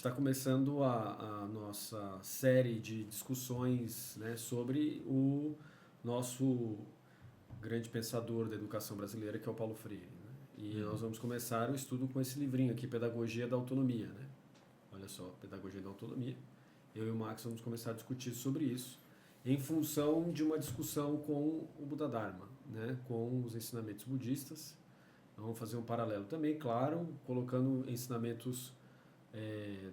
está começando a nossa série de discussões, né, sobre o nosso grande pensador da educação brasileira, que é o Paulo Freire. Né? E nós vamos começar o estudo com esse livrinho aqui, Pedagogia da Autonomia. Né? Olha só, Pedagogia da Autonomia. Eu e o Max vamos começar a discutir sobre isso, em função de uma discussão com o Buda Dharma, né? Com os ensinamentos budistas. Vamos fazer um paralelo também, claro, colocando ensinamentos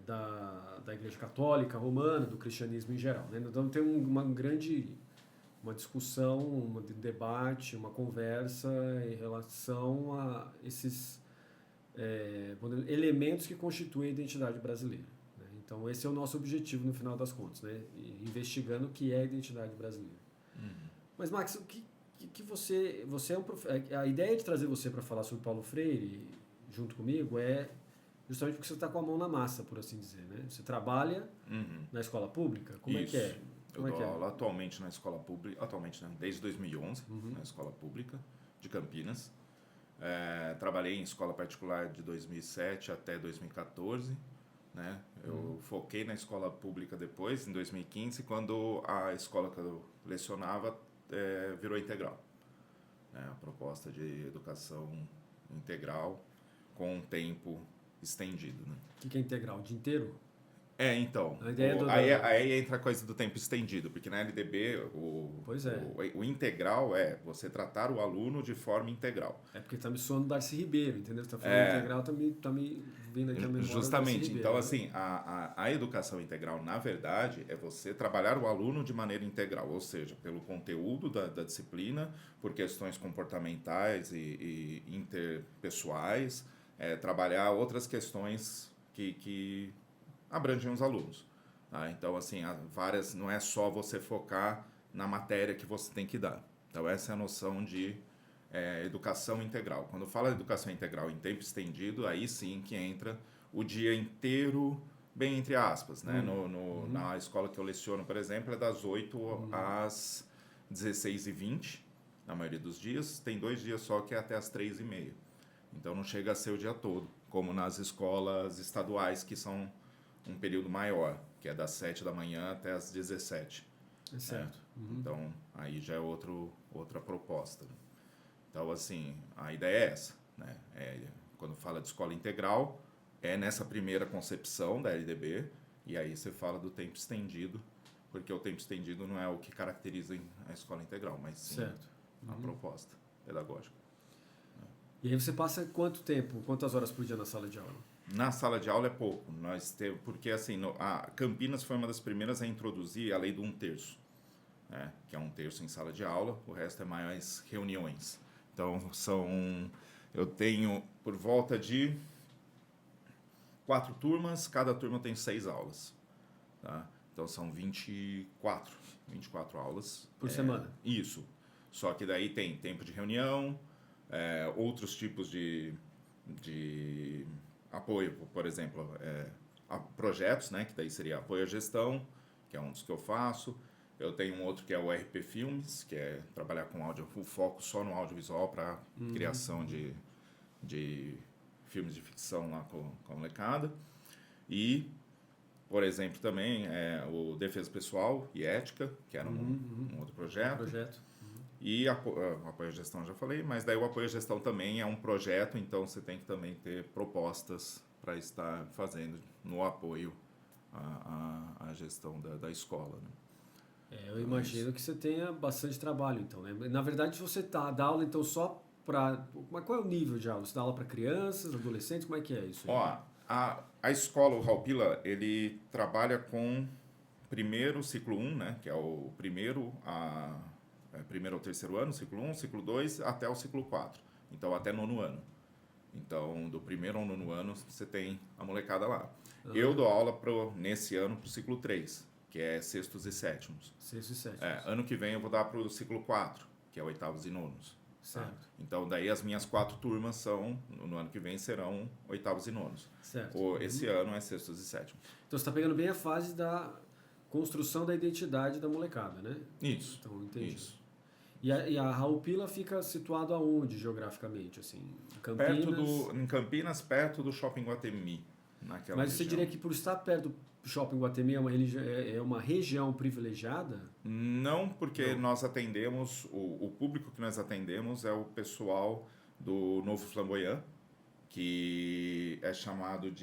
da Igreja Católica Romana, do cristianismo em geral. Né? Então tem uma discussão, um debate, uma conversa em relação a esses elementos que constituem a identidade brasileira. Né? Então esse é o nosso objetivo no final das contas, né? Investigando o que é a identidade brasileira. Mas Max, o que você é a ideia de trazer você para falar sobre Paulo Freire junto comigo é justamente porque você está com a mão na massa, por assim dizer, né? Você trabalha na escola pública? Como Isso. é que é? Eu dou aula atualmente na escola pública, desde 2011, na escola pública de Campinas. Trabalhei em escola particular de 2007 até 2014. Né? Eu foquei na escola pública depois, em 2015, quando a escola que eu lecionava virou integral. A proposta de educação integral com um tempo estendido. Né? O que é integral? O dia inteiro? Então. Aí entra a coisa do tempo estendido, porque na LDB o integral é você tratar o aluno de forma integral. É porque está me soando Darcy Ribeiro, entendeu? Você está falando integral, está me vindo aqui a memória. Justamente. Então, assim, a educação integral, na verdade, é você trabalhar o aluno de maneira integral, ou seja, pelo conteúdo da disciplina, por questões comportamentais e interpessoais, trabalhar outras questões que abrangem os alunos. Tá? Então, assim, não é só você focar na matéria que você tem que dar. Então, essa é a noção de educação integral. Quando fala de educação integral em tempo estendido, aí sim que entra o dia inteiro, bem entre aspas. Né? Na escola que eu leciono, por exemplo, é das 8 às 16h20, na maioria dos dias. Tem 2 dias só que é até às 3h30. Então, não chega a ser o dia todo, como nas escolas estaduais, que são um período maior, que é das 7 da manhã até as 17. Certo. Então, aí já é outra proposta. Então, assim, a ideia é essa. Né? Quando fala de escola integral, é nessa primeira concepção da LDB, e aí você fala do tempo estendido, porque o tempo estendido não é o que caracteriza a escola integral, mas sim a proposta pedagógica. E aí você passa quantas horas por dia na sala de aula? Na sala de aula é pouco, porque assim, a Campinas foi uma das primeiras a introduzir a lei do 1/3, né? Que é 1/3 em sala de aula, o resto é mais reuniões. Então, eu tenho por volta de 4 turmas, cada turma tem 6 aulas. Tá? Então, são 24 aulas. Por semana? Isso. Só que daí tem tempo de reunião, outros tipos de apoio, por exemplo, a projetos, né, que daí seria apoio à gestão, que é um dos que eu faço. Eu tenho um outro que é o RP Filmes, que é trabalhar com áudio, o foco só no audiovisual para criação de filmes de ficção lá com a molecada. E, por exemplo, também o Defesa Pessoal e Ética, que era um outro projeto. E o apoio à gestão já falei, mas daí o apoio à gestão também é um projeto, então você tem que também ter propostas para estar fazendo no apoio à gestão da escola. Né? Eu imagino que você tenha bastante trabalho, então, né? Na verdade, você dá aula, então, só para... Mas qual é o nível de aula? Você dá aula para crianças, adolescentes? Como é que é isso aí? A escola, o Raupila, ele trabalha com primeiro ciclo 1, né? Que é o primeiro ao terceiro ano, ciclo 1, ciclo 2, até o ciclo 4. Então, até 9º ano. Então, do primeiro ao 9º ano, você tem a molecada lá. Eu dou aula nesse ano para o ciclo 3, que é 6º e 7º. 6º e 7º. Ano que vem eu vou dar para o ciclo 4, que é 8º e 9º. Certo. Tá? Então, daí as minhas 4 turmas no ano que vem serão 8º e 9º. Certo. Esse ano é 6º e 7º. Então, você está pegando bem a fase da construção da identidade da molecada, né? Isso. Então, entendi. Isso. E a Raupila fica situado aonde geograficamente, assim? Em Campinas? Em Campinas, perto do Shopping Guatemi. naquela Mas você região. diria que por estar perto do Shopping Guatemi é uma região privilegiada? Não, porque Não. nós atendemos, o público que nós atendemos é o pessoal do Novo Flamboyant, que é chamado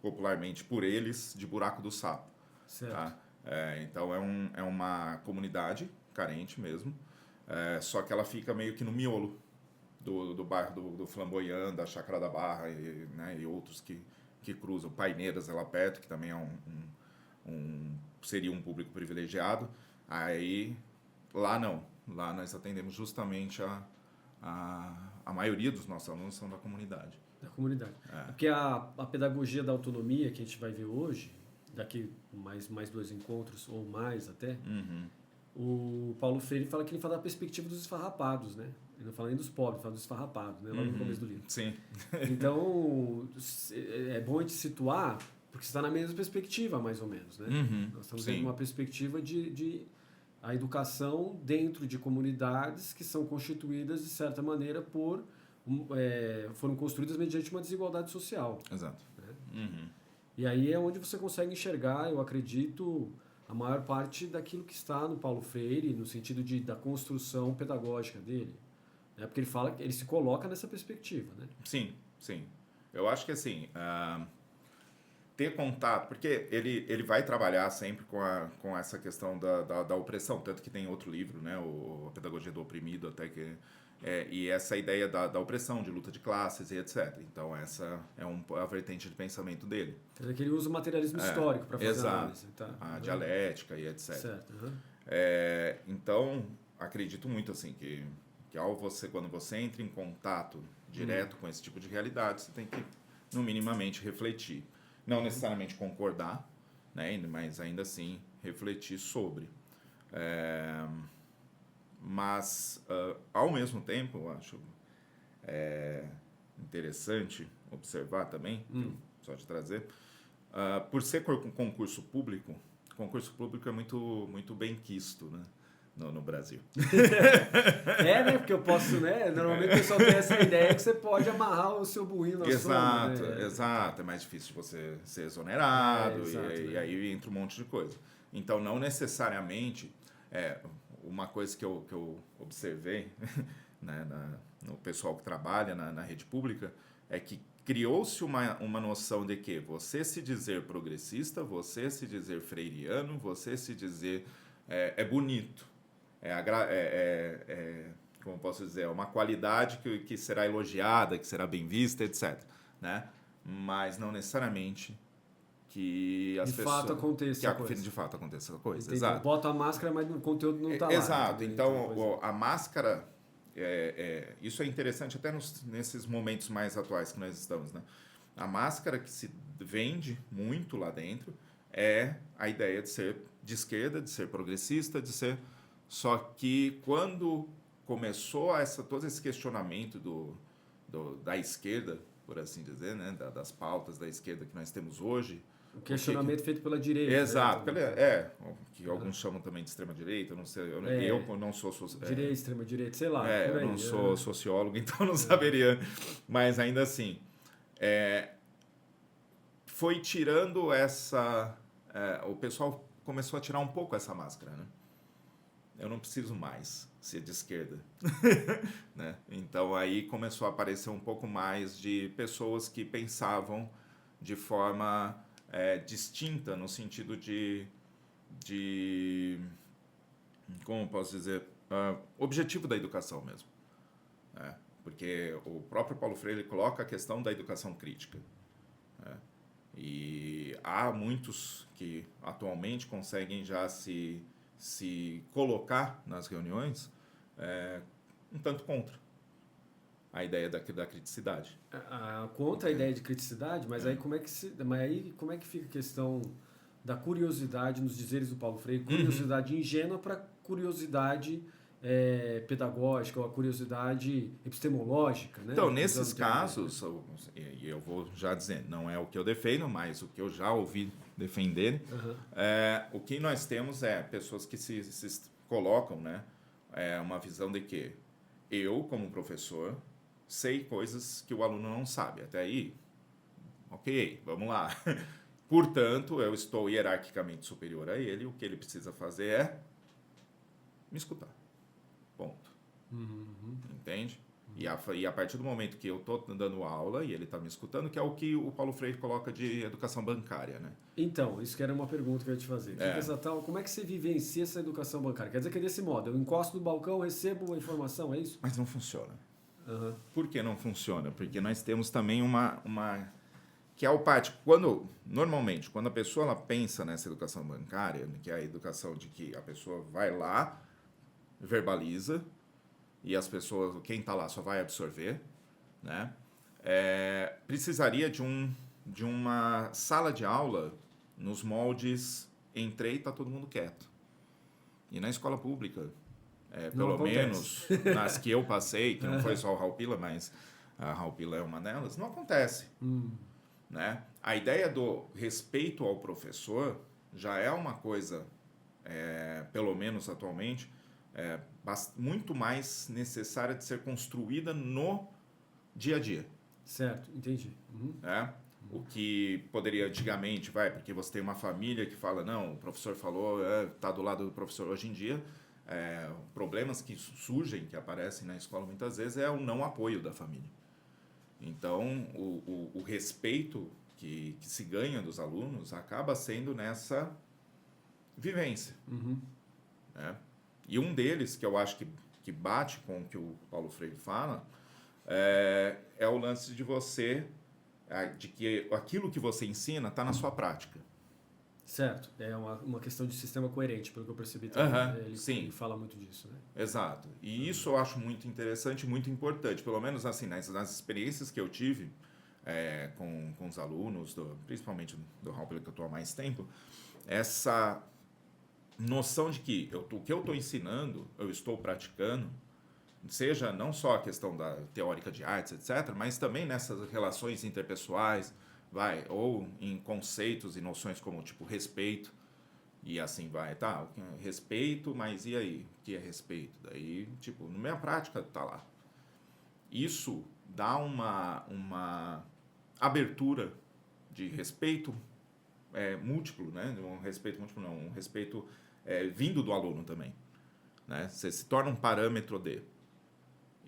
popularmente por eles, de Buraco do Sapo. Certo. Tá? Então é uma comunidade carente mesmo, só que ela fica meio que no miolo do bairro do Flamboyant, da Chácara da Barra né, e outros que cruzam. Paineiras é lá perto, que também é seria um público privilegiado. Aí, lá não. Lá nós atendemos justamente a maioria dos nossos alunos são da comunidade. Da comunidade. Porque a pedagogia da autonomia que a gente vai ver hoje, daqui mais 2 encontros, ou mais até, o Paulo Freire fala que ele fala da perspectiva dos esfarrapados, né? Ele não fala nem dos pobres, fala dos esfarrapados, né? Lá no começo do livro. Sim. Então, é bom a gente situar, porque você está na mesma perspectiva, mais ou menos, né? Nós estamos em uma perspectiva de a educação dentro de comunidades que são constituídas, de certa maneira, foram construídas mediante uma desigualdade social. Exato. Né? E aí é onde você consegue enxergar, eu acredito, a maior parte daquilo que está no Paulo Freire, no sentido da construção pedagógica dele. Né? Porque ele se coloca nessa perspectiva. Né? Sim, sim. Eu acho que assim, ter contato, porque ele vai trabalhar sempre com essa questão da opressão, tanto que tem outro livro, né, a Pedagogia do Oprimido, até que e essa ideia da opressão, de luta de classes e etc. Então essa é a vertente de pensamento dele. Quer dizer que ele usa o materialismo histórico para fazer a análise. Tá? A dialética e etc. Certo. Então, acredito muito assim que quando você entra em contato direto com esse tipo de realidade, você tem que, no minimamente, refletir. Não necessariamente concordar, né, mas ainda assim refletir sobre. Mas, ao mesmo tempo, eu acho interessante observar também, só de trazer, por ser concurso público é muito, muito bem quisto, né, no Brasil. Né? Porque eu posso, né? Normalmente o pessoal tem essa ideia que você pode amarrar o seu burrinho na sombra, né? Exato. É mais difícil de você ser exonerado, e aí entra um monte de coisa. Então, não necessariamente... uma coisa que eu observei né, no pessoal que trabalha na rede pública é que criou-se uma noção de que você se dizer progressista, você se dizer freiriano, você se dizer é bonito, como eu posso dizer, é uma qualidade que será elogiada, que será bem vista, etc. Né? Mas não necessariamente que as pessoas... De fato aconteça essa coisa. Entendi. Exato. Bota a máscara, mas o conteúdo não está lá. Exato. Então, a máscara... isso é interessante até nesses momentos mais atuais que nós estamos. Né? A máscara que se vende muito lá dentro é a ideia de ser de esquerda, de ser progressista, de ser... Só que quando começou todo esse questionamento da esquerda, por assim dizer, né? Das pautas da esquerda que nós temos hoje... O questionamento feito pela direita. Exato. Que alguns chamam também de extrema-direita, eu não sei. Eu não sou... Direita, extrema-direita, sei lá. Eu não sou sociólogo, então não saberia. Mas ainda assim, foi tirando essa... o pessoal começou a tirar um pouco essa máscara, né? Eu não preciso mais ser de esquerda. Né? Então aí começou a aparecer um pouco mais de pessoas que pensavam de forma... distinta no sentido de como posso dizer, objetivo da educação mesmo, né? Porque o próprio Paulo Freire coloca a questão da educação crítica, né? E há muitos que atualmente conseguem já se colocar nas reuniões um tanto contra a ideia da criticidade. Contra a ideia de criticidade, mas aí como é que fica a questão da curiosidade nos dizeres do Paulo Freire, curiosidade ingênua para curiosidade pedagógica ou a curiosidade epistemológica, né? Então, nesses casos, e eu vou já dizer, não é o que eu defendo, mas o que eu já ouvi defender, o que nós temos é pessoas que se colocam, né, uma visão de que eu, como professor, sei coisas que o aluno não sabe. Até aí, Ok, vamos lá. Portanto, eu estou hierarquicamente superior a ele, o que ele precisa fazer é me escutar. Ponto. Entende? E a partir do momento que eu estou dando aula e ele está me escutando, que é o que o Paulo Freire coloca de educação bancária, né? Então, isso que era uma pergunta que eu ia te fazer. Como é que você vivencia essa educação bancária? Quer dizer que é desse modo, eu encosto no balcão, recebo a informação, é isso? Mas não funciona. Por que não funciona? Porque nós temos também uma que é o prático. Normalmente, quando a pessoa ela pensa nessa educação bancária, que é a educação de que a pessoa vai lá, verbaliza, e as pessoas, quem está lá só vai absorver, né? Precisaria de uma sala de aula nos moldes entrei e está todo mundo quieto. E na escola pública, pelo menos nas que eu passei, que não foi só o Raul Pila, mas a Raul Pila é uma delas, não acontece. Né? A ideia do respeito ao professor já é uma coisa, pelo menos atualmente, muito mais necessária de ser construída no dia a dia. Certo, entendi. O que poderia antigamente, porque você tem uma família que fala, não, o professor falou, está do lado do professor. Hoje em dia, problemas que surgem, que aparecem na escola muitas vezes, é o não apoio da família. Então, o respeito que se ganha dos alunos acaba sendo nessa vivência. Né? E um deles, que eu acho que bate com o que o Paulo Freire fala, é o lance de que aquilo que você ensina está na sua prática. Certo, é uma questão de sistema coerente, pelo que eu percebi também. Ele fala muito disso. Né? Exato. E isso eu acho muito interessante, muito importante. Pelo menos assim, nas experiências que eu tive com os alunos, principalmente do Raul, que eu estou há mais tempo, essa noção de que o que eu estou ensinando, eu estou praticando, seja não só a questão da teórica de artes, etc., mas também nessas relações interpessoais, ou em conceitos e noções como, tipo, respeito, e assim vai, respeito, mas e aí? O que é respeito? Daí, tipo, na minha prática, tá lá. Isso dá uma abertura de respeito múltiplo, né? Um respeito múltiplo não, um respeito vindo do aluno também, né? Você se torna um parâmetro de...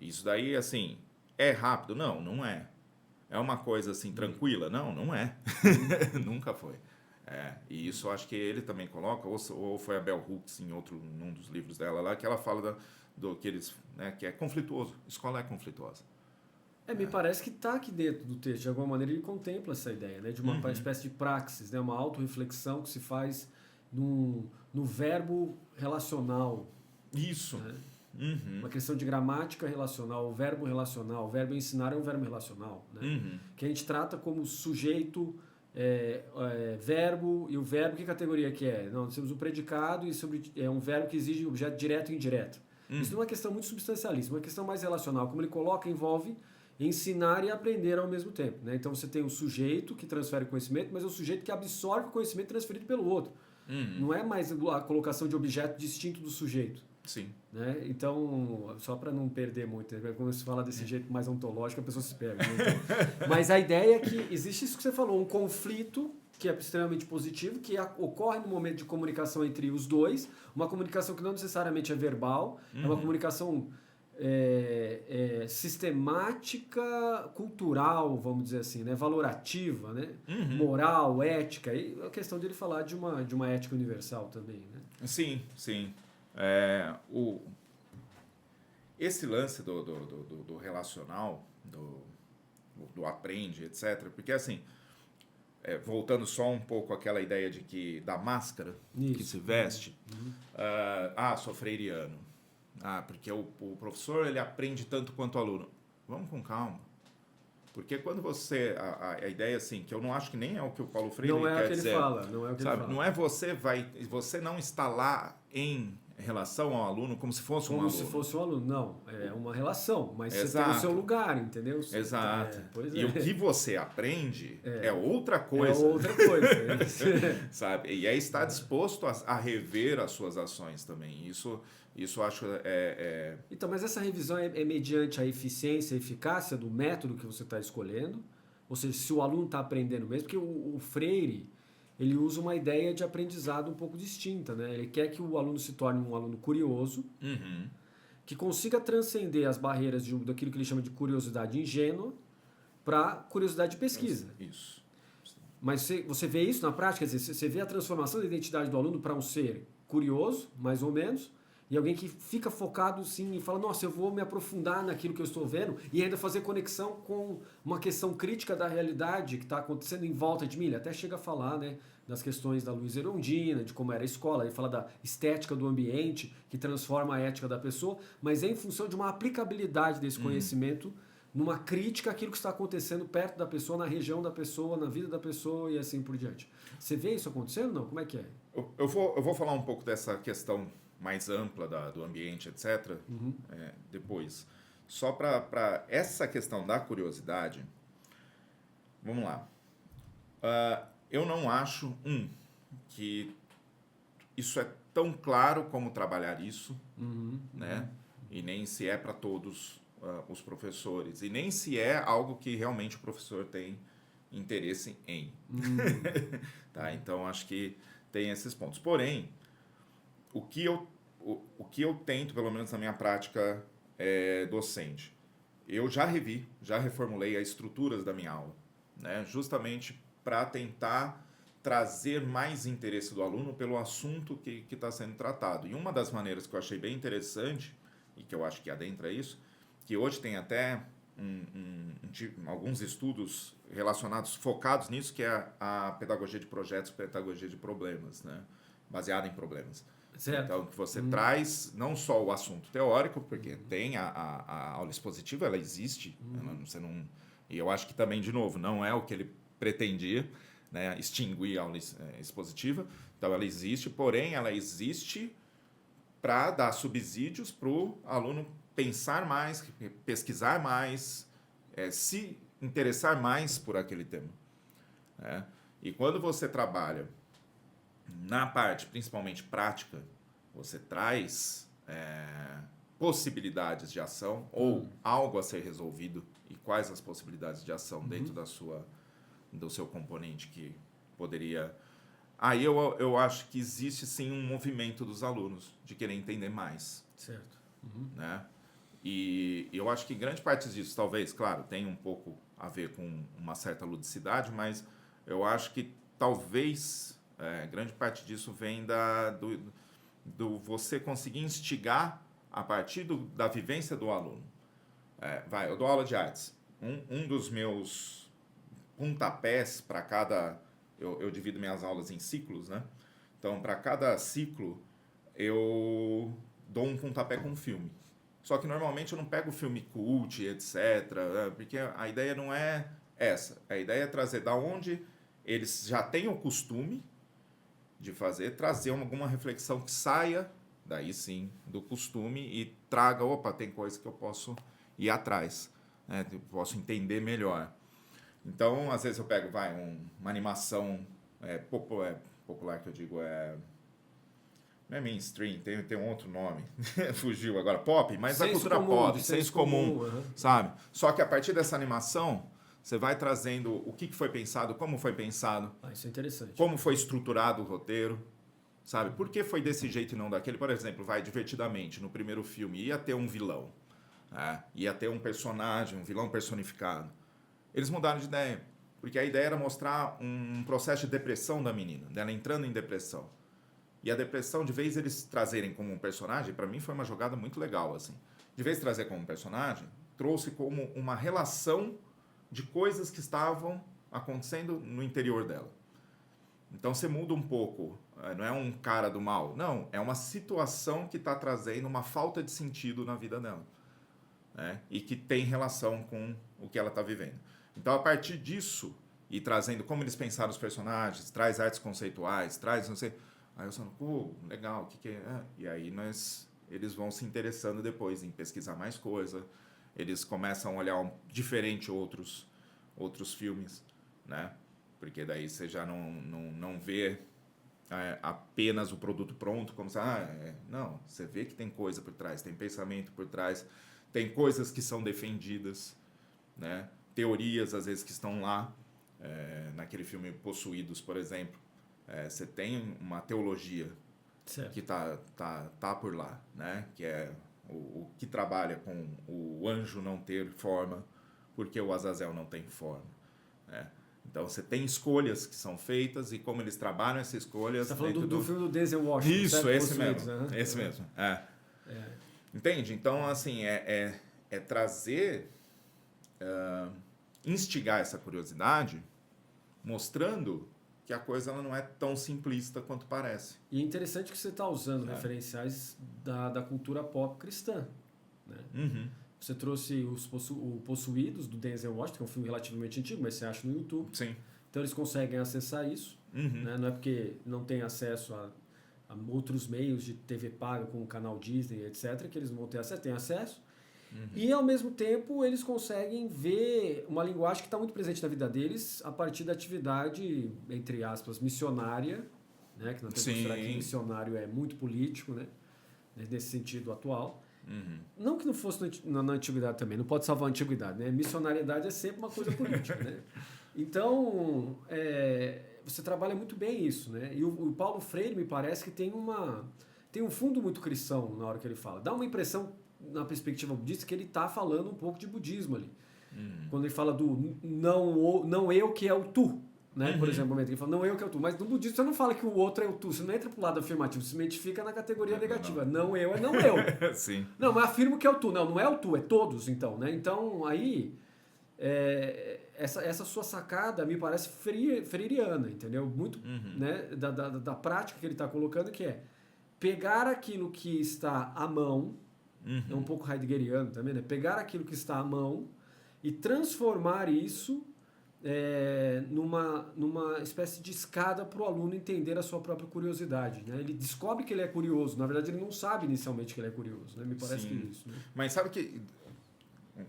Isso daí, assim, é rápido? Não, não é. É uma coisa, assim, tranquila? Não, não é. Nunca foi. E isso acho que ele também coloca, ou foi a Bell Hooks num dos livros dela lá, que ela fala que é conflituoso. Escola é conflituosa. Me parece que está aqui dentro do texto, de alguma maneira ele contempla essa ideia, né, de uma espécie de praxis, né, uma autorreflexão que se faz no verbo relacional. Isso. Né? Uma questão de gramática relacional, o verbo ensinar é um verbo relacional, né? Que a gente trata como sujeito, verbo, e o verbo, que categoria que é? Nós temos o predicado e é um verbo que exige objeto direto e indireto. Isso não é uma questão muito substancialista, uma questão mais relacional. Como ele coloca, envolve ensinar e aprender ao mesmo tempo. Né? Então você tem o sujeito que transfere conhecimento, mas é o sujeito que absorve o conhecimento transferido pelo outro. Não é mais a colocação de objeto distinto do sujeito. Sim. Né? Então, só para não perder muito, né? Quando se fala desse jeito mais ontológico, a pessoa se perde. Né? Então, mas a ideia é que existe isso que você falou, um conflito que é extremamente positivo, que ocorre no momento de comunicação entre os dois, uma comunicação que não necessariamente é verbal, é uma comunicação sistemática, cultural, vamos dizer assim, né? Valorativa, né? Moral, ética, e a questão dele falar de uma ética universal também. Né? Sim, sim. Esse lance do relacional, do aprende, etc., porque assim, voltando só um pouco àquela ideia da máscara que se veste, sou freiriano, porque o professor ele aprende tanto quanto o aluno. Vamos com calma. Porque quando você... A ideia, assim, que eu não acho que nem é o que o Paulo Freire quer dizer. Não é o que ele fala. Não é você não está lá em relação ao aluno como se fosse um aluno. Como se fosse um aluno, não. É uma relação, mas você tem o seu lugar, entendeu? Exato. Pois e o que você aprende é outra coisa. É outra coisa. Sabe? E aí está disposto a rever as suas ações também. Isso eu acho... Então, mas essa revisão é mediante a eficiência e eficácia do método que você está escolhendo, Ou seja, se o aluno está aprendendo mesmo, porque o Freire, ele usa uma ideia de aprendizado um pouco distinta, né? Ele quer que o aluno se torne um aluno curioso, que consiga transcender as barreiras daquilo que ele chama de curiosidade ingênua para curiosidade de pesquisa. Isso. Mas você vê isso na prática? Quer dizer, você vê a transformação da identidade do aluno para um ser curioso, mais ou menos, e alguém que fica focado sim e fala, nossa, eu vou me aprofundar naquilo que eu estou vendo e ainda fazer conexão com uma questão crítica da realidade que está acontecendo em volta de mim. Ele até chega a falar, né, das questões da Luiza Erundina, de como era a escola, ele fala da estética do ambiente que transforma a ética da pessoa, mas é em função de uma aplicabilidade desse conhecimento numa crítica àquilo que está acontecendo perto da pessoa, na região da pessoa, na vida da pessoa e assim por diante. Você vê isso acontecendo? Não? Como é que é? Eu vou falar um pouco dessa questão mais ampla do ambiente, etc., depois. Só para essa questão da curiosidade, vamos lá. Eu não acho, que isso é tão claro como trabalhar isso, né? E nem se é para todos os professores. E nem se é algo que realmente o professor tem interesse em. Tá? Então, acho que tem esses pontos. Porém, o que eu tento, pelo menos na minha prática docente, eu já reformulei as estruturas da minha aula, né? Justamente para tentar trazer mais interesse do aluno pelo assunto que está sendo tratado. E uma das maneiras que eu achei bem interessante, e que eu acho que adentra isso, que hoje tem até alguns estudos relacionados, focados nisso, que é a pedagogia de projetos, pedagogia de problemas, né? Baseada em problemas. Certo. Então, que você traz não só o assunto teórico, porque tem a aula expositiva, ela existe, você não, e eu acho que também, de novo, não é o que ele pretendia, né, extinguir a aula expositiva, então ela existe, porém ela existe para dar subsídios para o aluno pensar mais, pesquisar mais, se interessar mais por aquele tema. Né? E quando você trabalha na parte, principalmente prática, você traz possibilidades de ação ou algo a ser resolvido e quais as possibilidades de ação dentro do seu componente que poderia... Aí eu acho que existe sim um movimento dos alunos de querer entender mais. Certo. Né? E eu acho que grande parte disso, talvez, claro, tem um pouco a ver com uma certa ludicidade, mas eu acho que talvez grande parte disso vem do você conseguir instigar a partir da vivência do aluno. Eu dou aula de artes. Um dos meus pontapés para cada... Eu divido minhas aulas em ciclos, né? Então, para cada ciclo, eu dou um pontapé com um filme. Só que, normalmente, eu não pego filme cult, etc., porque a ideia não é essa. A ideia é trazer da onde eles já têm o costume de fazer, trazer alguma reflexão que saia, daí sim, do costume e traga, tem coisa que eu posso ir atrás, né? Eu posso entender melhor. Então, às vezes eu pego, uma animação popular que eu digo não é mainstream, tem um outro nome, fugiu agora, pop, mas a cultura pop, senso comum, sabe? Só que a partir dessa animação, você vai trazendo o que foi pensado, como foi pensado. Isso é interessante. Como foi estruturado o roteiro, sabe? Por que foi desse jeito e não daquele? Por exemplo, divertidamente, no primeiro filme, ia ter um vilão, ia ter um personagem, um vilão personificado. Eles mudaram de ideia, porque a ideia era mostrar um processo de depressão da menina, dela entrando em depressão. E a depressão, de vez eles trazerem como um personagem, para mim foi uma jogada muito legal, assim. De vez trazer como um personagem, trouxe como uma relação de coisas que estavam acontecendo no interior dela. Então você muda um pouco, não é um cara do mal, não, é uma situação que está trazendo uma falta de sentido na vida dela, né? E que tem relação com o que ela está vivendo. Então, a partir disso, e trazendo como eles pensaram os personagens, traz artes conceituais, traz não sei... Aí eu falo, legal, o que é? E aí eles vão se interessando depois em pesquisar mais coisa, eles começam a olhar diferente outros filmes, né? Porque daí você já não vê apenas o produto pronto, como se, não, você vê que tem coisa por trás, tem pensamento por trás, tem coisas que são defendidas, né? teorias, às vezes, que estão lá. Naquele filme Possuídos, por exemplo. Você tem uma teologia Certo. que tá por lá, né? Que é o que trabalha com o anjo não ter forma, porque o Azazel não tem forma, né? Então você tem escolhas que são feitas e como eles trabalham essas escolhas. Você está falando do filme do Denzel Washington. Isso, certo? esse mesmo. Esse É. mesmo. Entende? Então, assim, trazer, instigar essa curiosidade, mostrando que a coisa ela não é tão simplista quanto parece. E é interessante que você está usando referenciais da cultura pop cristã, né? Uhum. Você trouxe o Possuídos, do Denzel Washington, que é um filme relativamente antigo, mas você acha no YouTube. Sim. Então eles conseguem acessar isso. Uhum. Né? Não é porque não tem acesso a outros meios de TV paga, como o canal Disney, etc., que eles não vão ter acesso, têm acesso. Uhum. E, ao mesmo tempo, eles conseguem ver uma linguagem que está muito presente na vida deles a partir da atividade, entre aspas, missionária, né? Que nós temos que mostrar que missionário é muito político, né? Nesse sentido atual. Uhum. Não que não fosse na antiguidade também, não pode salvar a antiguidade, né? Missionariedade é sempre uma coisa política, né? Então, você trabalha muito bem isso, né? E o Paulo Freire me parece que tem um fundo muito cristão na hora que ele fala. Dá uma impressão, na perspectiva budista, que ele está falando um pouco de budismo ali. Quando ele fala do não eu que é o tu, né? Por exemplo, no momento que ele fala não eu que é o tu. Mas no budismo você não fala que o outro é o tu, você não entra pro lado afirmativo, você se identifica na categoria negativa. Não eu é não eu. Sim. Não, mas afirmo que é o tu. Não é o tu, é todos, então, né? Então, aí, essa sua sacada me parece freiriana, entendeu? Muito né, da prática que ele está colocando, que é pegar aquilo que está à mão, é um pouco heideggeriano também, né? Pegar aquilo que está à mão e transformar isso numa espécie de escada para o aluno entender a sua própria curiosidade, né? Ele descobre que ele é curioso, na verdade ele não sabe inicialmente que ele é curioso, né? Me parece que é isso. Né? Mas sabe que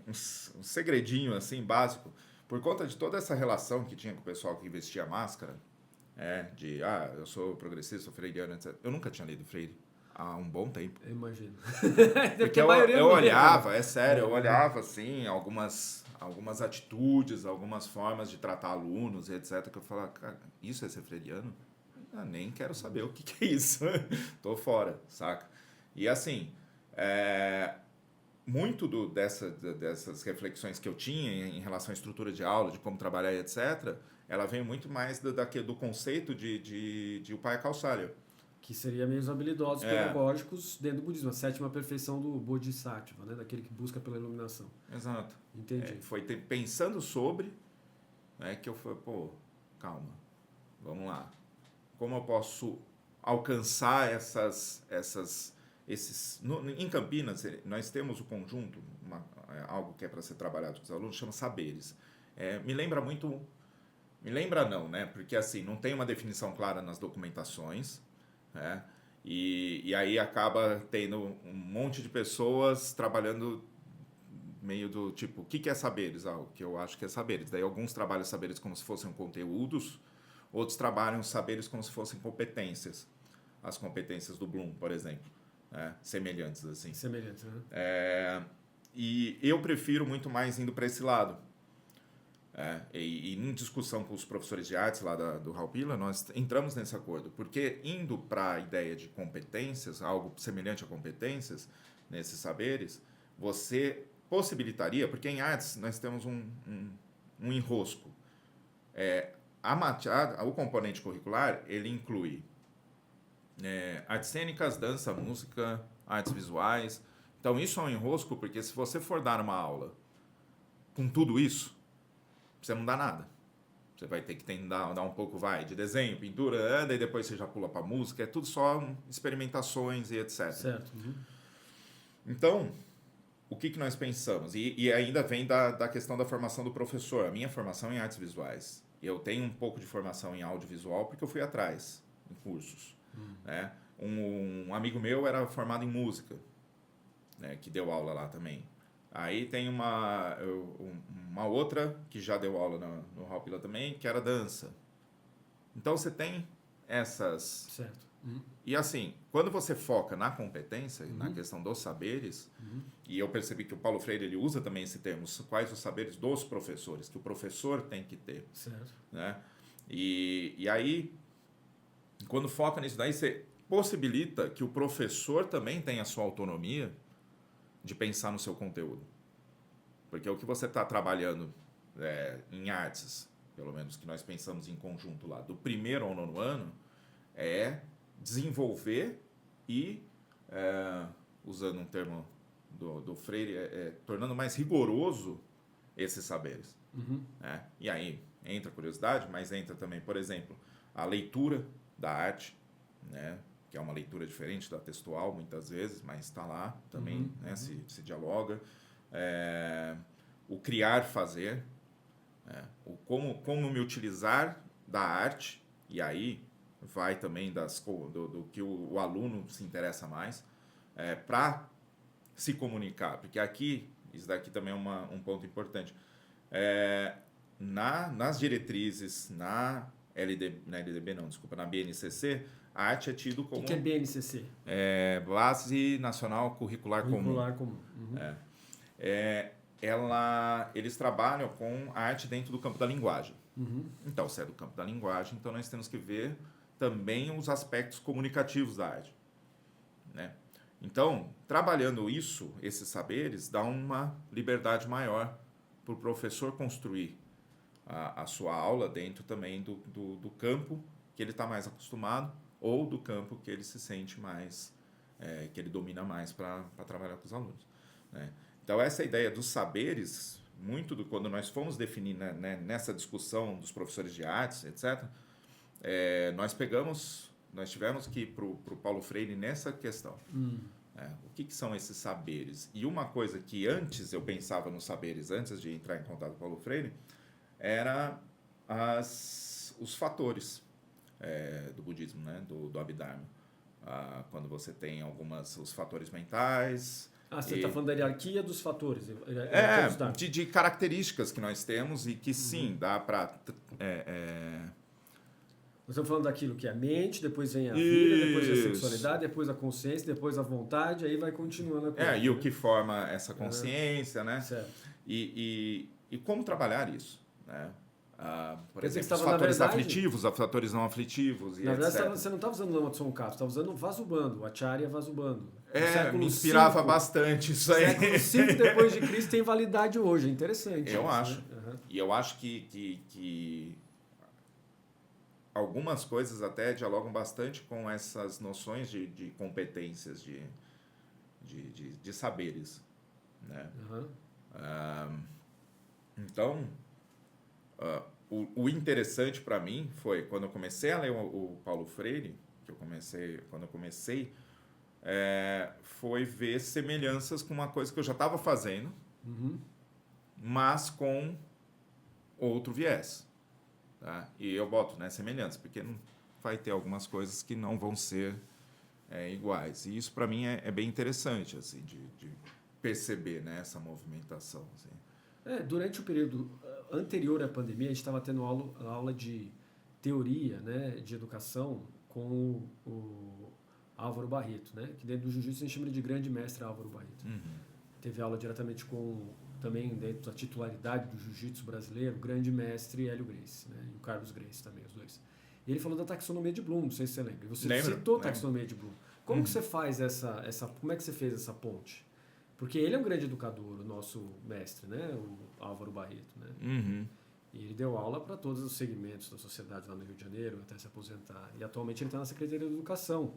um segredinho assim básico, por conta de toda essa relação que tinha com o pessoal que vestia máscara, eu sou progressista, sou freiriano, etc. Eu nunca tinha lido Freire há um bom tempo. Eu imagino. Porque eu olhava, eu olhava assim, algumas atitudes, algumas formas de tratar alunos, etc. Que eu falava, cara, isso é ser freiriano? Nem quero saber o que é isso. Tô fora, saca? E assim, muito dessas reflexões que eu tinha em relação à estrutura de aula, de como trabalhar, etc., ela vem muito mais do conceito de Upaya Kausalya. Que seria meio os habilidosos pedagógicos dentro do budismo, a sétima perfeição do Bodhisattva, né? Daquele que busca pela iluminação. Exato. Entendi. Foi pensando sobre, né, que eu falei, calma, vamos lá. Como eu posso alcançar em Campinas, nós temos o conjunto, algo que é para ser trabalhado com os alunos, chama saberes. Me lembra muito... Me lembra não, né? Porque assim, não tem uma definição clara nas documentações, né? E aí acaba tendo um monte de pessoas trabalhando meio do tipo, o que é saberes? O que eu acho que é saberes. Daí alguns trabalham saberes como se fossem conteúdos, outros trabalham saberes como se fossem competências. As competências do Bloom, por exemplo. Semelhantes, assim. Semelhantes, né? E eu prefiro muito mais indo para esse lado. E em discussão com os professores de artes lá do Raul Pila, nós entramos nesse acordo, porque indo para a ideia de competências, algo semelhante a competências, nesses saberes, você possibilitaria, porque em artes nós temos um enrosco. O componente curricular, ele inclui artes cênicas, dança, música, artes visuais. Então isso é um enrosco, porque se você for dar uma aula com tudo isso, você não dá nada. Você vai ter que dar um pouco, de desenho, pintura, daí depois você já pula para música, é tudo só experimentações e etc. Certo. Então, o que nós pensamos? E ainda vem da questão da formação do professor. A minha formação é em artes visuais. Eu tenho um pouco de formação em audiovisual porque eu fui atrás, em cursos. Né? Um amigo meu era formado em música, né, que deu aula lá também. Aí tem uma outra que já deu aula no Raul Pila também, que era dança. Então você tem E assim, quando você foca na competência, na questão dos saberes, e eu percebi que o Paulo Freire ele usa também esse termo, quais os saberes dos professores, que o professor tem que ter. Certo. Né? E aí, quando foca nisso daí, você possibilita que o professor também tenha a sua autonomia de pensar no seu conteúdo. Porque o que você está trabalhando em artes, pelo menos que nós pensamos em conjunto lá, do 1º ao 9º ano, é desenvolver e, usando um termo do Freire, tornando mais rigoroso esses saberes. Né? E aí entra a curiosidade, mas entra também, por exemplo, a leitura da arte, né? Que é uma leitura diferente da textual, muitas vezes, mas está lá também, né? Se dialoga. O criar, fazer, o como me utilizar da arte, e aí vai também do que o aluno se interessa mais, para se comunicar, porque aqui, isso daqui também é um ponto importante, nas diretrizes, na LDB não, desculpa, na BNCC, a arte é tido como... O que é BNCC? Base Nacional Curricular Comum. Curricular Comum. Eles trabalham com a arte dentro do campo da linguagem. Então, se é do campo da linguagem, então nós temos que ver também os aspectos comunicativos da arte. Né? Então, trabalhando esses saberes, dá uma liberdade maior para o professor construir a sua aula dentro também do campo que ele está mais acostumado ou do campo que ele se sente mais, que ele domina mais para trabalhar com os alunos. Né? Então, essa ideia dos saberes, quando nós fomos definir nessa discussão dos professores de artes, etc., nós tivemos que ir para o Paulo Freire nessa questão. O que são esses saberes? E uma coisa que antes eu pensava nos saberes, antes de entrar em contato com o Paulo Freire, era os fatores do budismo, né? do Abhidharma. Quando você tem os fatores mentais... você está falando da hierarquia dos fatores. De características que nós temos e que sim, dá para... Nós estamos falando daquilo que é a mente, depois vem a vida, depois a sexualidade, depois a consciência, depois a vontade, aí vai continuando a coisa. E o que forma essa consciência, né? Certo. E como trabalhar isso, né? Por exemplo, os na fatores verdade, aflitivos, os fatores não aflitivos e na verdade, etc. você não está usando Lama Tsongkhapa, você está usando Vasubandhu, Acharya Vasubandhu. Me inspirava bastante isso aí. Século V depois de Cristo tem validade hoje, é interessante. Eu acho. Né? E eu acho que algumas coisas até dialogam bastante com essas noções de competências, de saberes. Né? Então, o interessante para mim foi, quando eu comecei a ler o Paulo Freire, quando eu comecei, foi ver semelhanças com uma coisa que eu já estava fazendo, mas com outro viés. Tá? E eu boto semelhanças, porque não vai ter algumas coisas que não vão ser iguais. E isso, para mim, é bem interessante assim, de perceber, né, essa movimentação. Assim. Durante o período anterior à pandemia, a gente estava tendo aula de teoria, né, de educação com o Álvaro Barreto, né, que dentro do jiu-jitsu a gente chama de grande mestre Álvaro Barreto. Teve aula diretamente também dentro da titularidade do jiu-jitsu brasileiro, o grande mestre Hélio Gracie, né, e o Carlos Gracie também, os dois. E ele falou da taxonomia de Bloom, não sei se você lembra. Você citou a taxonomia de Bloom. Como que você faz como é que você fez essa ponte? Porque ele é um grande educador, o nosso mestre, né? O Álvaro Barreto, né? E ele deu aula para todos os segmentos da sociedade lá no Rio de Janeiro, até se aposentar. E atualmente ele está na Secretaria de Educação.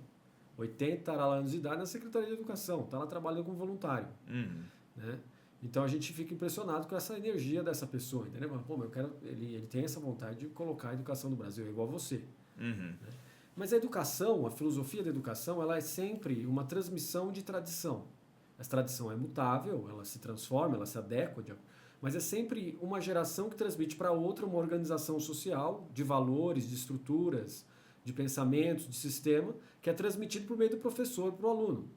80 anos de idade na Secretaria de Educação. Está lá trabalhando como voluntário. Né? Então a gente fica impressionado com essa energia dessa pessoa, entendeu? Pô, mas ele tem essa vontade de colocar a educação no Brasil, é igual você. Né? Mas a educação, a filosofia da educação, ela é sempre uma transmissão de tradição. Essa tradição é mutável, ela se transforma, ela se adequa, mas é sempre uma geração que transmite para outra uma organização social de valores, de estruturas, de pensamentos, de sistema, que é transmitido por meio do professor para o aluno.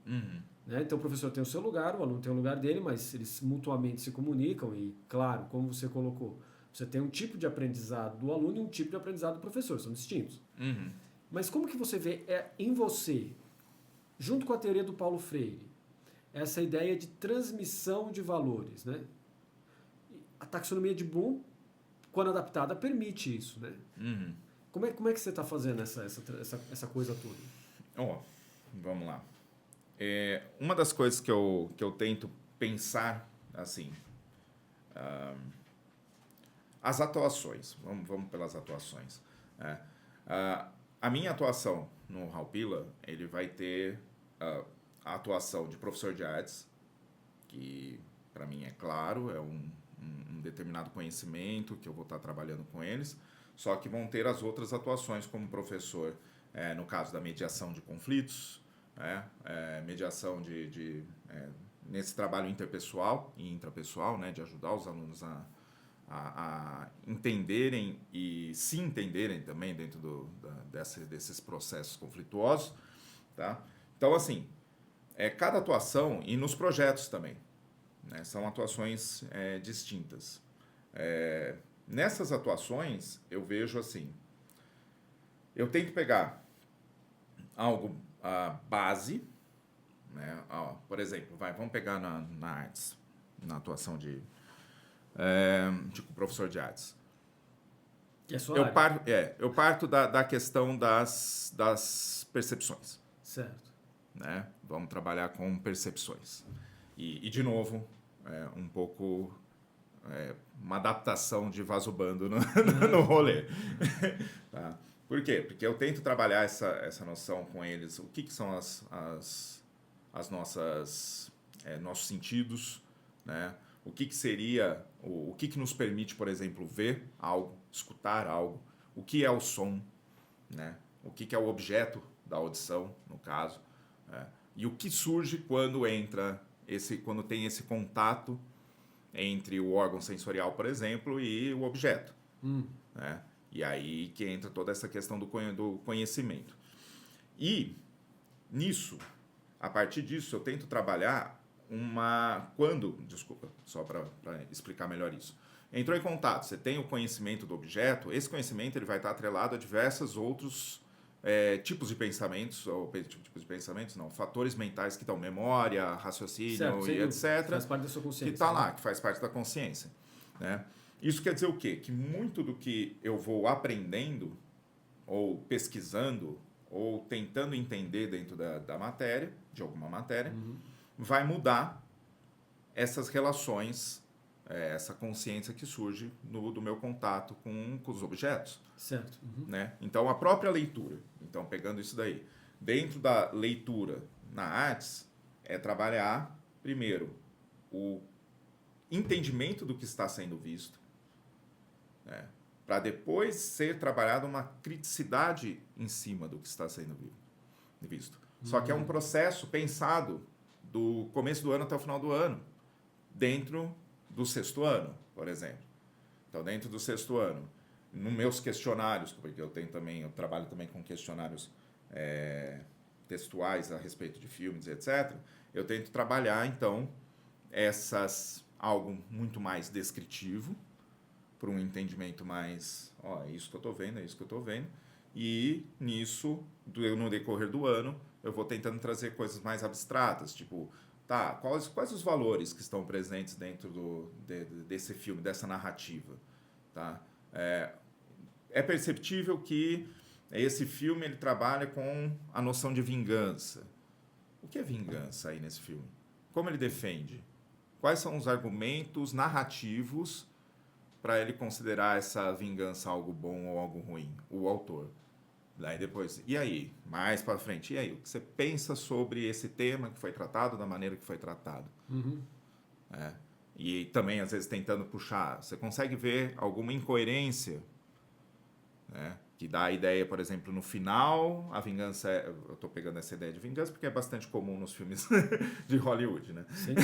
Né? Então o professor tem o seu lugar, o aluno tem o lugar dele, mas eles mutuamente se comunicam e, claro, como você colocou, você tem um tipo de aprendizado do aluno e um tipo de aprendizado do professor, são distintos. Mas como que você vê em você, junto com a teoria do Paulo Freire, essa ideia de transmissão de valores, né? A taxonomia de Bloom, quando adaptada, permite isso, né? Uhum. Como é que você está fazendo essa coisa toda? Vamos lá. Uma das coisas que eu tento pensar, assim, as atuações. Vamos pelas atuações. A minha atuação no Halpila, ele vai ter a atuação de professor de artes, que para mim é claro, é um determinado conhecimento que eu vou estar trabalhando com eles, só que vão ter as outras atuações como professor, no caso da mediação de conflitos, mediação nesse trabalho interpessoal e intrapessoal, né, de ajudar os alunos a entenderem e se entenderem também dentro desses processos conflituosos, tá? Então, assim, cada atuação, e nos projetos também, né, são atuações distintas. Nessas atuações, eu vejo assim, eu tento pegar algo base, né? Por exemplo, vamos pegar na artes, na atuação de professor de artes. Que é sua área. Eu parto da questão das percepções. Certo. Né? Vamos trabalhar com percepções. E de novo, um pouco uma adaptação de Vasubando no rolê. Tá? Por quê? Porque eu tento trabalhar essa noção com eles. O que são as nossas nossos sentidos, né? O que seria, o que nos permite, por exemplo, ver algo, escutar algo, o que é o som, né? O que é o objeto da audição, no caso, e o que surge quando quando tem esse contato entre o órgão sensorial, por exemplo, e o objeto, né? E aí que entra toda essa questão do conhecimento. E nisso, a partir disso, eu tento trabalhar desculpa, só para explicar melhor isso. Entrou em contato, você tem o conhecimento do objeto, esse conhecimento ele vai estar atrelado a diversos outros tipos de pensamentos, fatores mentais que dão memória, raciocínio, certo, e etc. Faz parte da sua consciência. Que está lá, que faz parte da consciência, né? Isso quer dizer o quê? Que muito do que eu vou aprendendo, ou pesquisando, ou tentando entender dentro da matéria, de alguma matéria, vai mudar essas relações, essa consciência que surge do meu contato com os objetos. Certo. Né? Então, a própria leitura, então pegando isso daí, dentro da leitura na artes, é trabalhar, primeiro, o entendimento do que está sendo visto, né? Para depois ser trabalhada uma criticidade em cima do que está sendo visto. Só que é um processo pensado do começo do ano até o final do ano, dentro do sexto ano, por exemplo. Então, dentro do sexto ano, nos meus questionários, porque eu trabalho também com questionários textuais a respeito de filmes, etc., eu tento trabalhar, então, algo muito mais descritivo, para um entendimento mais, é isso que eu estou vendo, é isso que eu estou vendo, e nisso, no decorrer do ano, eu vou tentando trazer coisas mais abstratas, tipo, quais os valores que estão presentes dentro desse filme, dessa narrativa, tá? É perceptível que esse filme ele trabalha com a noção de vingança. O que é vingança aí nesse filme? Como ele defende? Quais são os argumentos narrativos para ele considerar essa vingança algo bom ou algo ruim? O autor. Daí depois, e aí? Mais para frente, e aí? O que você pensa sobre esse tema que foi tratado, da maneira que foi tratado? E também, às vezes, tentando puxar. Você consegue ver alguma incoerência, né? Que dá a ideia, por exemplo, no final, a vingança... Eu estou pegando essa ideia de vingança porque é bastante comum nos filmes de Hollywood, né? Sim.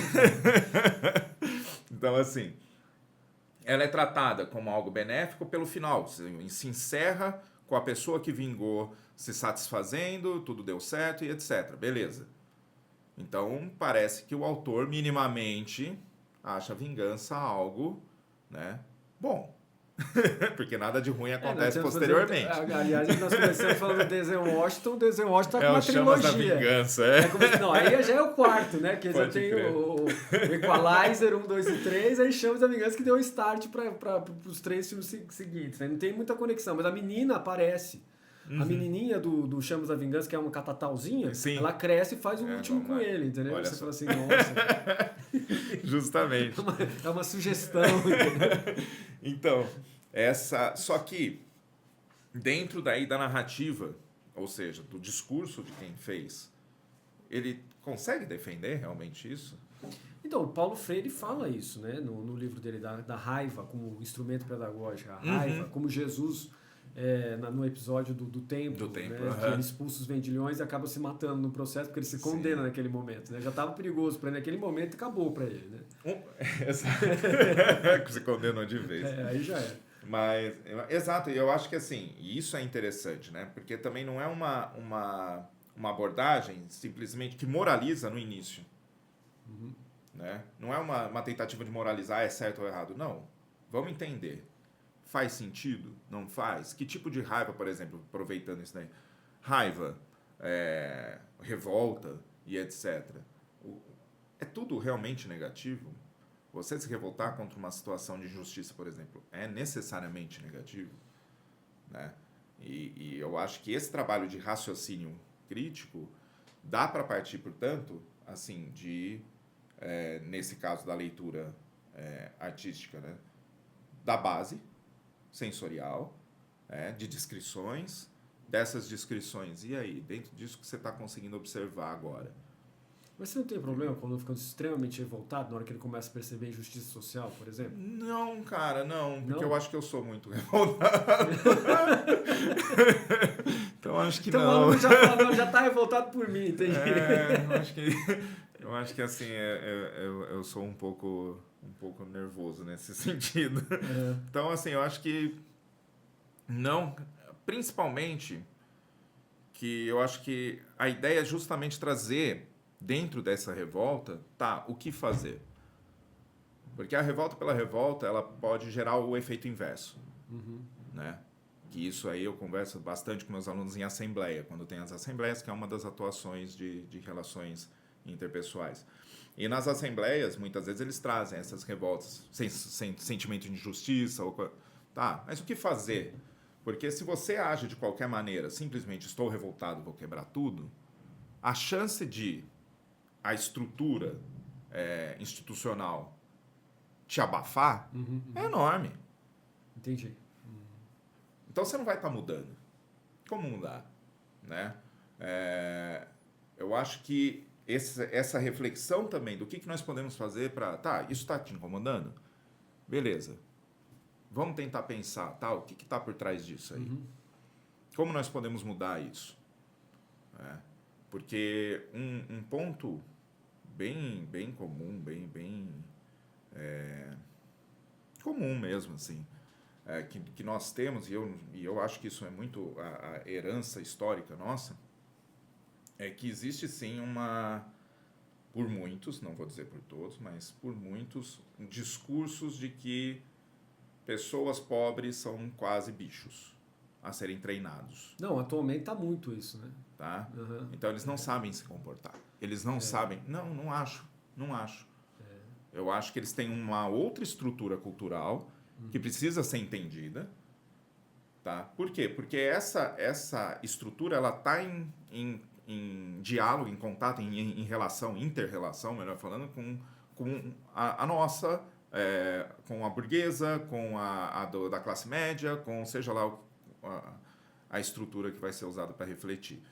Então, assim, ela é tratada como algo benéfico pelo final. Se encerra com a pessoa que vingou se satisfazendo, tudo deu certo e etc. Beleza. Então, parece que o autor minimamente acha a vingança algo, né, bom. Porque nada de ruim Nós acontece temos, posteriormente. Aliás, nós começamos falando do Denzel Washington. O Denzel Washington tá com É uma o Chamas da trilogia. Vingança, Não, aí já é o quarto, né? Que já Pode tem crer. o Equalizer 1, 2 e 3, aí Chamas da Vingança que deu o start para os 3 filmes seguintes. Né? Não tem muita conexão, mas a menina aparece. A menininha do Chamas da Vingança, que é uma catatauzinha, Sim. ela cresce e faz o último com ele, entendeu? Olha Você só. fala assim, nossa. Justamente. É uma sugestão, entendeu? Então, só que dentro daí da narrativa, ou seja, do discurso de quem fez, ele consegue defender realmente isso? Então, o Paulo Freire fala isso, né? No livro dele, da raiva como instrumento pedagógico, a raiva, como Jesus, no episódio do templo, né? Que ele expulsa os vendilhões e acaba se matando no processo, porque ele se condena naquele momento, né? Já estava perigoso para ele naquele momento e acabou para ele, né? Se condenou de vez. Aí já é. Mas, exato, e eu acho que assim, isso é interessante, né? Porque também não é uma abordagem simplesmente que moraliza no início. Né? Não é uma tentativa de moralizar, é certo ou errado. Não. Vamos entender. Faz sentido? Não faz? Que tipo de raiva, por exemplo, aproveitando isso daí? Raiva, revolta e etc. É tudo realmente negativo? Você se revoltar contra uma situação de injustiça, por exemplo, é necessariamente negativo? Né? E eu acho que esse trabalho de raciocínio crítico dá para partir, portanto, assim, nesse caso da leitura artística, né? Da base sensorial, de descrições, dessas descrições. E aí, dentro disso que você está conseguindo observar agora? Mas você não tem problema quando ficando extremamente revoltado na hora que ele começa a perceber injustiça social, por exemplo? Não, cara, não. Porque Não? eu acho que eu sou muito revoltado. Então, acho que então, não. o aluno já fala, não, já está revoltado por mim, entende? Eu acho que assim, eu sou um pouco nervoso nesse sentido. Então, assim, eu acho que não, principalmente que eu acho que a ideia é justamente trazer dentro dessa revolta, o que fazer? Porque a revolta pela revolta, ela pode gerar o efeito inverso, né? Que isso aí eu converso bastante com meus alunos em assembleia, quando tem as assembleias, que é uma das atuações de relações interpessoais. E nas assembleias, muitas vezes, eles trazem essas revoltas, sentimento de injustiça, mas o que fazer? Porque se você age de qualquer maneira, simplesmente estou revoltado, vou quebrar tudo, a chance de a estrutura institucional te abafar é enorme. Entendi. Então você não vai estar mudando. Como mudar? Né? Eu acho que essa reflexão também do que nós podemos fazer para... isso está te incomodando? Beleza. Vamos tentar pensar, o que está por trás disso aí? Como nós podemos mudar isso? Porque um ponto bem comum, bem comum mesmo, assim, que nós temos, e eu acho que isso é muito a herança histórica nossa, é que existe sim por muitos, não vou dizer por todos, mas por muitos, discursos de que pessoas pobres são quase bichos a serem treinados. Não, atualmente está muito isso, né? Tá? Então eles não sabem se comportar. Eles não sabem. Não acho. Eu acho que eles têm uma outra estrutura cultural que precisa ser entendida. Tá? Por quê? Porque essa estrutura ela está em diálogo, em contato, em relação, inter-relação, melhor falando, com a nossa, com a burguesa, com da classe média, com seja lá a estrutura que vai ser usada para refletir.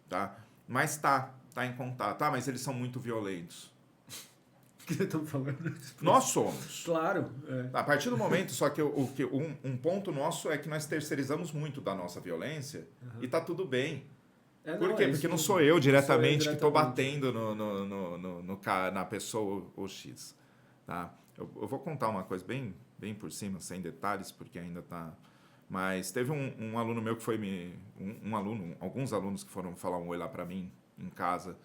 Tá? Mas tá em contato. Mas eles são muito violentos. O que vocês estão falando? Nós somos. Claro. A partir do momento, só que um ponto nosso é que nós terceirizamos muito da nossa violência e tá tudo bem. Por quê? Porque não sou eu diretamente que estou batendo na pessoa ou X. Tá? Eu vou contar uma coisa bem por cima, sem detalhes, porque ainda está... Mas teve um aluno meu que foi alguns alunos que foram falar um oi lá para mim em casa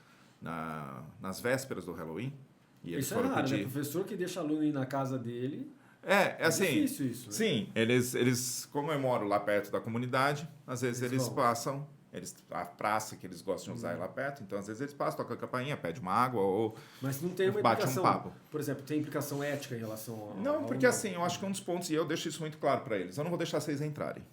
nas vésperas do Halloween. E eles isso foram é raro, pedir... né? Professor que deixa aluno ir na casa dele... assim, difícil isso, né? sim, eles como eu moro lá perto da comunidade, às vezes eles passam, a praça que eles gostam de usar é lá perto, então às vezes eles passam, tocam a campainha, pedem uma água ou Mas não tem uma bate implicação, um papo. por exemplo, tem implicação ética em relação ao... Não, porque assim, eu acho que um dos pontos, e eu deixo isso muito claro para eles, eu não vou deixar vocês entrarem.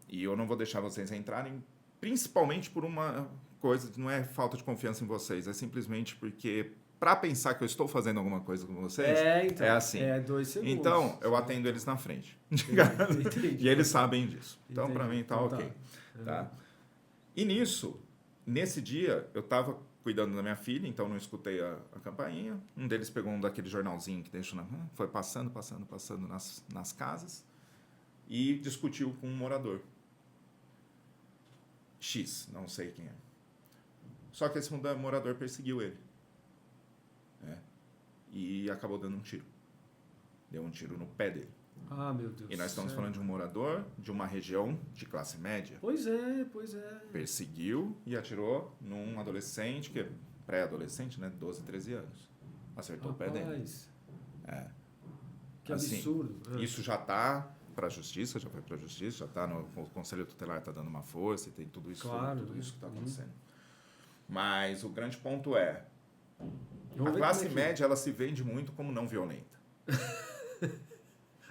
E eu não vou deixar vocês entrarem, principalmente por uma coisa, não é falta de confiança em vocês, é simplesmente porque... Para pensar que eu estou fazendo alguma coisa com vocês, então, é assim. 2 segundos. Então, eu atendo eles na frente. Entendi. E eles sabem disso. Então, para mim, tá então, ok. Tá? E nesse dia, eu estava cuidando da minha filha, então não escutei a campainha. Um deles pegou um daquele jornalzinho que deixa foi passando nas casas e discutiu com um morador. X, não sei quem é. Só que esse morador perseguiu ele. E acabou dando um tiro. Deu um tiro no pé dele. Ah, meu Deus. E nós estamos falando de um morador de uma região de classe média. Pois é. Perseguiu e atirou num adolescente, que é pré-adolescente, né? 12, 13 anos. Acertou o pé dele. Que absurdo. Isso já está para a justiça, já foi para a justiça, já está o Conselho Tutelar está dando uma força e tem tudo isso, tudo isso que está acontecendo. Mas o grande ponto é a classe média, ela se vende muito como não violenta.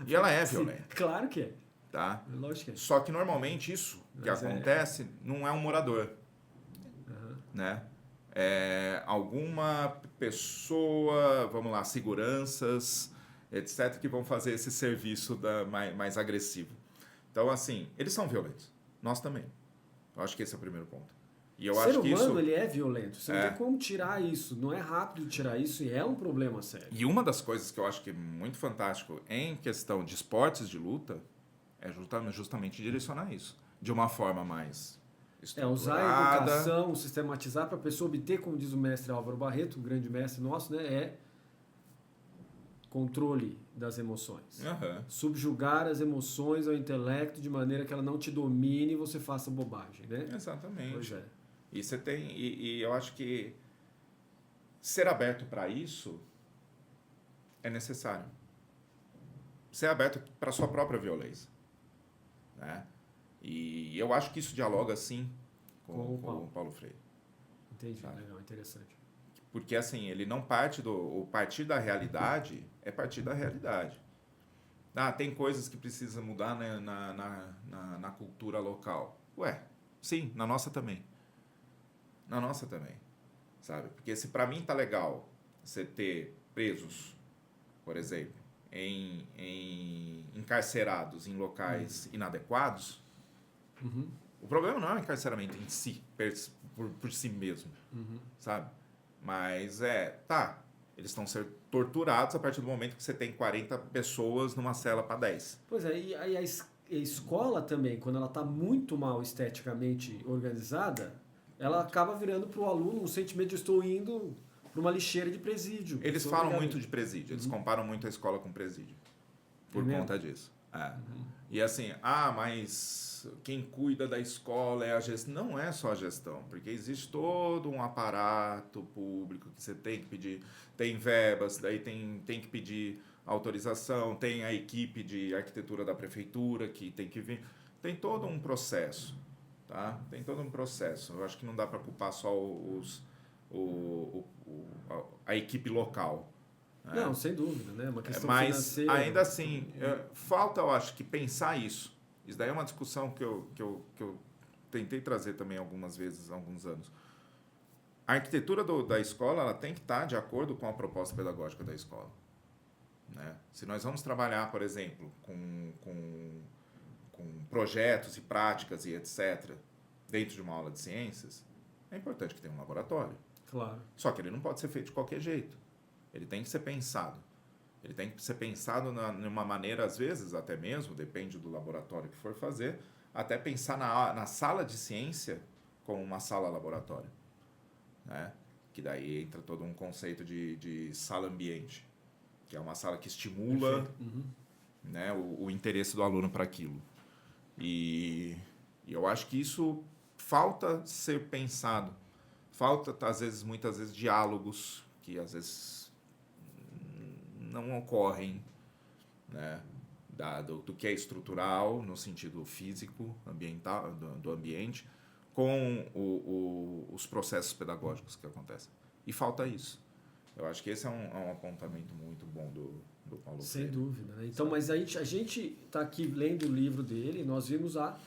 E ela é violenta. Claro que é. Tá? Lógico que é. Só que normalmente isso que acontece não é um morador. Né? É alguma pessoa, vamos lá, seguranças, etc., que vão fazer esse serviço mais agressivo. Então, assim, eles são violentos. Nós também. Eu acho que esse é o primeiro ponto. E eu acho que isso... O ser humano, ele é violento. Você não tem como tirar isso. Não é rápido tirar isso e é um problema sério. E uma das coisas que eu acho que é muito fantástico em questão de esportes de luta é justamente direcionar isso. De uma forma mais estruturada. Usar a educação, sistematizar para a pessoa obter, como diz o mestre Álvaro Barreto, o grande mestre nosso, né? É controle das emoções. Subjugar as emoções ao intelecto de maneira que ela não te domine e você faça bobagem, né? Exatamente. Pois é. E você tem, e eu acho que ser aberto para isso é necessário. Ser aberto para a sua própria violência. Né? E eu acho que isso dialoga, sim, com o Paulo Freire. Entendi, sabe? Legal, interessante. Porque, assim, ele não parte o partir da realidade é partir da realidade. Tem coisas que precisa mudar, né, na cultura local. Sim, na nossa também. Na nossa também, sabe? Porque se para mim tá legal você ter presos, por exemplo, encarcerados em locais inadequados, o problema não é o encarceramento em si, por si mesmo, sabe? Mas eles estão sendo torturados a partir do momento que você tem 40 pessoas numa cela para 10. Pois é, e a escola também, quando ela está muito mal esteticamente organizada, ela acaba virando para o aluno um sentimento de estou indo para uma lixeira de presídio. Eles falam muito de presídio, eles comparam muito a escola com presídio, por conta disso. E assim, mas quem cuida da escola é a gestão. Não é só a gestão, porque existe todo um aparato público que você tem que pedir, tem verbas, daí tem que pedir autorização, tem a equipe de arquitetura da prefeitura que tem que vir, tem todo um processo. Tá? Tem todo um processo. Eu acho que não dá para culpar só a equipe local. Né? Não, sem dúvida, né? Uma questão financeira. Mas, ainda assim, falta, eu acho, que pensar isso. Isso daí é uma discussão que eu tentei trazer também algumas vezes, há alguns anos. A arquitetura da escola ela tem que estar de acordo com a proposta pedagógica da escola. Né? Se nós vamos trabalhar, por exemplo, com projetos e práticas e etc., dentro de uma aula de ciências, é importante que tenha um laboratório. Claro. Só que ele não pode ser feito de qualquer jeito. Ele tem que ser pensado. Ele tem que ser pensado numa maneira, às vezes, até mesmo, depende do laboratório que for fazer, até pensar na sala de ciência como uma sala-laboratório. Né? Que daí entra todo um conceito de sala-ambiente, que é uma sala que estimula né, o interesse do aluno para aquilo. E eu acho que isso falta ser pensado. Falta, muitas vezes, diálogos que, às vezes, não ocorrem. né, do que é estrutural, no sentido físico, ambiental, do ambiente, com os processos pedagógicos que acontecem. E falta isso. Eu acho que esse é um apontamento muito bom do Paulo Freire. Sem dúvida. Né? Então, mas aí a gente está aqui lendo o livro dele, nós vimos a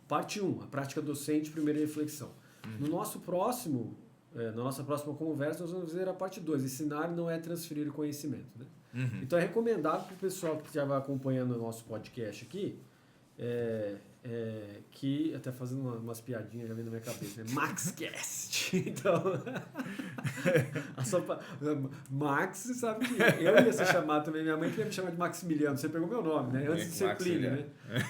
parte 1, a prática docente, primeira reflexão. No nosso próximo, na nossa próxima conversa, nós vamos ver a parte 2, ensinar não é transferir conhecimento. Né? Então é recomendável para o pessoal que já vai acompanhando o nosso podcast aqui, que, até fazendo umas piadinhas já vem na minha cabeça, né? MaxCast. Então, Max, você sabe que eu ia ser chamado também, minha mãe queria me chamar de Maximiliano, você pegou meu nome, né? Antes de ser Plínio, né?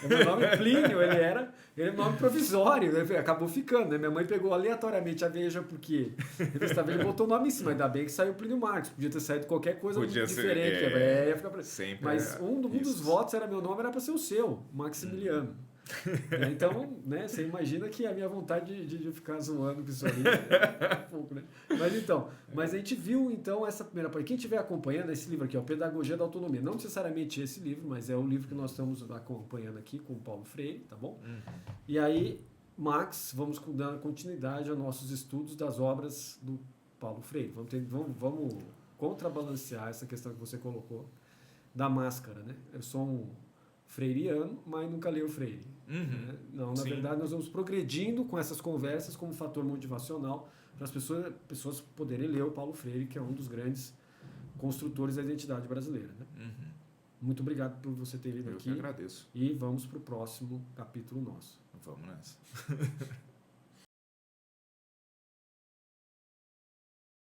Meu nome é Plínio, ele é um nome provisório, né? Acabou ficando, né? Minha mãe pegou aleatoriamente a Veja, porque ele botou o nome em cima, ainda bem que saiu Plínio Marcos, podia ter saído qualquer coisa diferente. Ia ficar mas um dos votos era meu nome, era para ser o seu, Maximiliano. Então, né, você imagina que a minha vontade de ficar zoando com isso aí é um pouco, né? Mas a gente viu então essa primeira parte. Quem estiver acompanhando esse livro aqui, ó, Pedagogia da Autonomia, não necessariamente esse livro, mas é o livro que nós estamos acompanhando aqui com o Paulo Freire, tá bom? E aí, Max, vamos dando continuidade aos nossos estudos das obras do Paulo Freire. Vamos contrabalancear essa questão que você colocou da máscara, né? Eu sou um freiriano, mas nunca leio Freire. Né? Não, na verdade, nós vamos progredindo com essas conversas como fator motivacional para as pessoas poderem ler o Paulo Freire, que é um dos grandes construtores da identidade brasileira. Né? Muito obrigado por você ter vindo aqui. Eu que agradeço. E vamos para o próximo capítulo nosso. Vamos nessa.